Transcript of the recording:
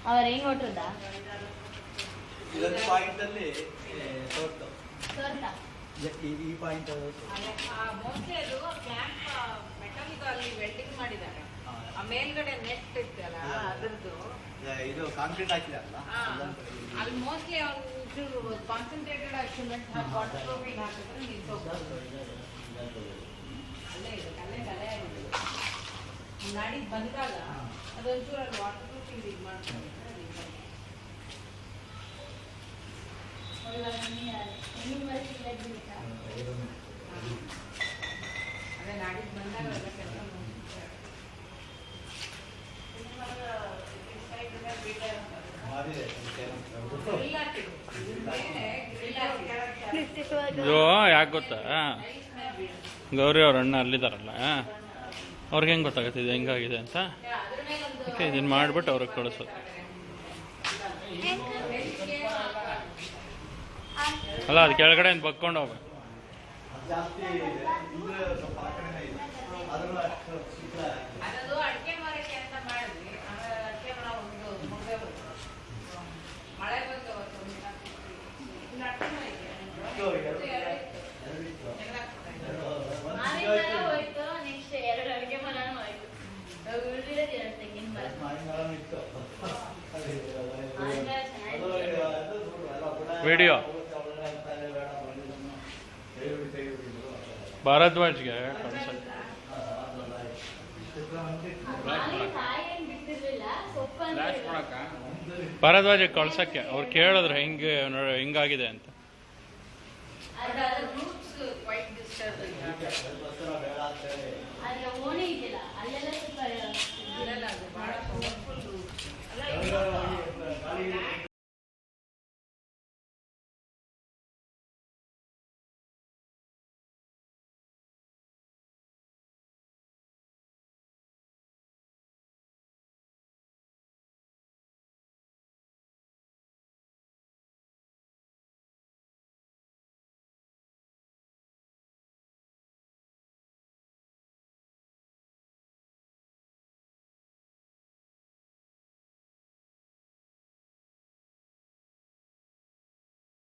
ಅವ್ರ ಹೆಂಗ್ ಹೊಟ್ಟದ ಪಾಯಿಂಟ್ ಅಲ್ಲಿ ಈ ಪಾಯಿಂಟ್ ಮೋಸ್ಟ್ಲಿ ಅದು ಕ್ಯಾಂಪ್ ಮೆಟಲ್ ಅಲ್ಲಿ ವೆಲ್ಡಿಂಗ್ ಮಾಡಿದ್ದಾರೆ. ಆ ಮೇಲ್ಗಡೆ ನೆಟ್ ಇತ್ತಲ್ಲ ಅದ್ರದ್ದು ಇದು ಕಾಂಕ್ರೀಟ್ ಹಾಕಿದಾರಲ್ಲ ಅಲ್ಲಿ ಮೋಸ್ಟ್ಲಿ ಒಂದು ಕಾನ್ಸಂಟ್ರೇಟೆಡ್ ಸಿಮೆಂಟ್ ವಾಟರ್ ಪ್ರೂಫಿಂಗ್ ಹಾಕಿದ್ರೆ ಅಲ್ಲೇ ಇದೆ ಕಲೆ ಆಗಿದೆ. ನಾಡಿದ್ದು ಬಂದಾಗ ಅದೊಂಚೂರು ಅಲ್ಲಿ ವಾಟರ್ ಪ್ರೂಫಿಂಗ್ ಇದು ಮಾಡ್ತಾರೆ. ಅದೇ ನಾಡಿದ್ದು ಬಂದಾಗ ಎಲ್ಲ ಕೆಲಸ ಇದು ಯಾಕೆ ಗೊತ್ತಾ, ಗೌರಿ ಅವ್ರ ಅಣ್ಣ ಅಲ್ಲಿದ್ದಾರಲ್ಲ, ಅವ್ರಿಗೆ ಹೆಂಗೆ ಗೊತ್ತಾಗುತ್ತೆ ಇದು ಹೆಂಗಾಗಿದೆ ಅಂತ. ಓಕೆ, ಇದನ್ನು ಮಾಡಿಬಿಟ್ಟು ಅವ್ರಿಗೆ ಕಳಿಸೋದು. ಅಲ್ಲ, ಅದು ಕೆಳಗಡೆ ಬಕ್ಕೊಂಡು ಹೋಗ್ಬೇಕು. ಅದದು ಅಡಿಕೆ ಮರಕ್ಕೆ ಅಂತ ಮಾಡಿದ್ವಿ. ಅಡಿಕೆ ಮರ ಒಂದು ಮುಗ್ದೆ ಹೋಯ್ತು, ಮಳೆ ಬಂದು ಹೋಯ್ತು. ನೆಕ್ಸ್ಟ್ 2 ಅಡಿಕೆ ಮರನೂ ಹೋಯ್ತು. ತೆಂಗಿನ ಮರ ವಿಡಿಯೋ ಭಾರದ್ವಾಜ್ಗೆ ಕಳ್ಸಕ್ಕೆ. ಭಾರದ್ವಾಜ ಕಳ್ಸಕ್ಕೆ ಅವ್ರು ಕೇಳಿದ್ರು ಹಿಂಗಾಗಿದೆ ಅಂತ. ಓಣಿ ಇದೆಯಲ್ಲ ಅಲ್ಲೆಲ್ಲ ಸ್ವಲ್ಪ